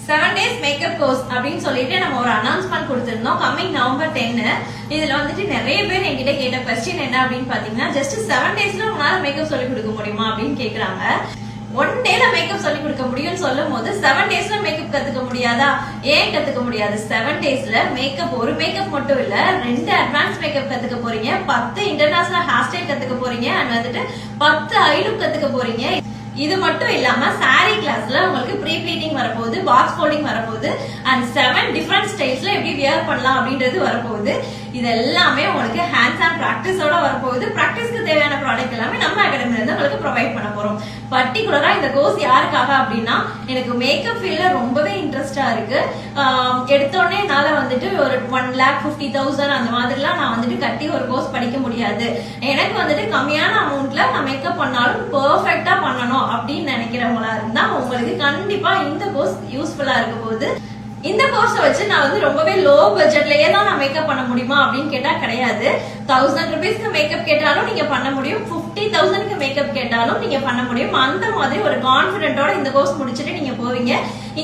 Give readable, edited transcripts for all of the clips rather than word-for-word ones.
7 days makeup course அப்படின்னு சொல்லிட்டு நம்ம ஒரு அனௌன்ஸ்மெண்ட் கொடுத்திருந்தோம் கம்மிங் நவம்பர் 10. இதுல வந்துட்டு நிறைய பேர் என்கிட்ட கேட்ட கொஸ்டின் என்ன அப்படின்னு பாத்தீங்கன்னா, ஜஸ்ட் 7 daysல உங்களால மேக்கப் சொல்லி கொடுக்க முடியுமா அப்படின்னு கேக்குறாங்க. 1 dayல மேக்கப் சொல்லி கொடுக்க முடியும்னு சொல்லும் போது 7 daysல மேக்கப் கத்துக்க முடியாதா? ஏன் கத்துக்க முடியாது? 7 daysல மேக்கப் ஒரு மேக்கப் மட்டும் இல்ல, 2 அட்வான்ஸ் மேக்கப் கத்துக்க போறீங்க, 10 இன்டர்நேஷனல் ஹேர் ஸ்டைல் கத்துக்க போறீங்க, அண்ட் வந்துட்டு 10 ஐ லுக் கத்துக்க போறீங்க. இது மட்டும் இல்லாம சாரி கிளாஸ்ல உங்களுக்கு ப்ரீ ப்ளீட்டிங் வரப்போகுது, பாக்ஸ் ஃபோல்டிங் வரப்போகுது, அண்ட் 7 டிஃபரெண்ட் ஸ்டைல்ஸ்ல எப்படி வியர் பண்ணலாம் அப்படின்றது வரப்போகுது. இது எல்லாமே உங்களுக்கு ஹேண்ட்ஸ் ஆன் பிராக்டிஸோட வரப்போகுது. பிராக்டிஸ்க்கு தேவையான ப்ராடக்ட் எல்லாமே நம்ம அகாடமில இருந்து உங்களுக்கு ப்ரொவைட் பண்ண போறோம். பர்டிகுலரா இந்த கோர்ஸ் யாருக்காக அப்படின்னா, எனக்கு மேக்கப் ஃபீல்ட்ல ரொம்பவே இன்ட்ரெஸ்டா இருக்கு. எடுத்தோடனே என்னால வந்துட்டு ஒரு 1,50,000 அந்த மாதிரிலாம் நான் வந்துட்டு கட்டி ஒரு கோர்ஸ் படிக்க முடியாது. எனக்கு வந்துட்டு கம்மியான அமௌண்ட்ல நான் மேக்கப் பண்ணாலும் பெர்ஃபெக்ட்டா பண்ணணும் அப்படின்னு நினைக்கிறவங்களா இருந்தா உங்களுக்கு கண்டிப்பா இந்த கோர்ஸ் யூஸ்ஃபுல்லா இருக்க போகுது. இந்த கோர்ஸை வச்சு நான் வந்து ரொம்பவே லோ பட்ஜெட்லயே தான் நான் மேக்கப் பண்ண முடியுமா அப்படின்னு கேட்டா கிடையாது. 1000 rupeesக்கு மேக்கப் கேட்டாலும் நீங்க பண்ண முடியும், 50,000க்கு மேக்கப் கேட்டாலும் நீங்க பண்ண முடியும். அந்த மாதிரி ஒரு கான்பிடென்ட்டோட இந்த கோர்ஸ் முடிச்சுட்டு நீங்க போவீங்க.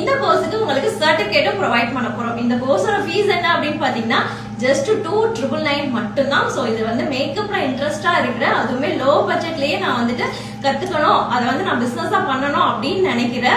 இந்த கோர்ஸுக்கு உங்களுக்கு சர்டிபிகேட்டும் ப்ரொவைட் பண்ண போறோம். இந்த கோர்ஸோட ஃபீஸ் என்ன அப்படின்னு பாத்தீங்கன்னா ஜஸ்ட் 2,999 மட்டும்தான். சோ இது வந்து மேக்கப்ல இன்ட்ரெஸ்டா இருக்கிற, அதுவுமே லோ பட்ஜெட்லயே நான் வந்துட்டு கத்துக்கணும், அதை வந்து நான் பிசினஸா பண்ணணும் அப்படின்னு நினைக்கிற,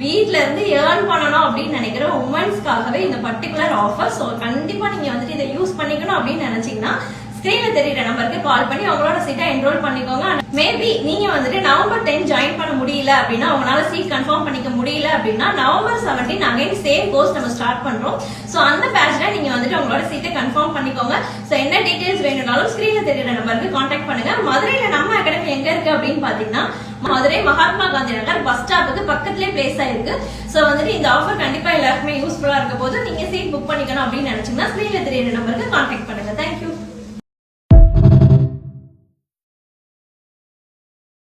வீட்ல இருந்து ஏர்ன் பண்ணணும் அப்படின்னு நினைக்கிற உமன்ஸ்க்காகவே இந்த பர்டிகுலர் ஆஃபர். சோ கண்டிப்பா நீங்க வந்துட்டு இதை யூஸ் பண்ணிக்கணும் அப்படின்னு நினைச்சீங்கன்னா ஸ்கிரீன்ல தெரியுற நம்பருக்கு கால் பண்ணி உங்களோட சீட்டை என்ரோல் பண்ணிக்கோங்க. மேபி நீங்க வந்துட்டு நவம்பர் 10 ஜாயின் பண்ண முடியல அப்படின்னா, உங்களால சீட் கன்ஃபார்ம் பண்ணிக்க முடியல அப்படின்னா, நவம்பர் 17 அகைன் சேம் கோர்ஸ் நம்ம ஸ்டார்ட் பண்றோம். சோ அந்த பேட்ச்ல நீங்க வந்துட்டு உங்களோட சீட்டை கன்ஃபார்ம் பண்ணிக்கோங்க. சோ என்ன டீடைல்ஸ் வேணும்னாலும் ஸ்கிரீன்ல தெரியுற நம்பருக்கு கான்டாக்ட் பண்ணுங்க. மதுரையில நம்ம அகாடமி எங்க இருக்கு அப்படின்னு பாத்தீங்கன்னா, மதுரை மகாத்மா காந்தி நகர் பஸ் ஸ்டாப்புக்கு பக்கத்துலயே பிளேஸ் ஆயிருக்கு. சோ வந்துட்டு இந்த ஆஃபர் கண்டிப்பா எல்லாருக்குமே யூஸ்ஃபுல்லா இருக்க போது நீங்க சீட் புக் பண்ணிக்கணும் அப்படின்னு நினைச்சீங்கன்னா ஸ்கிரீன்ல தெரியுற நம்பருக்கு கான்டாக்ட் பண்ணுங்க.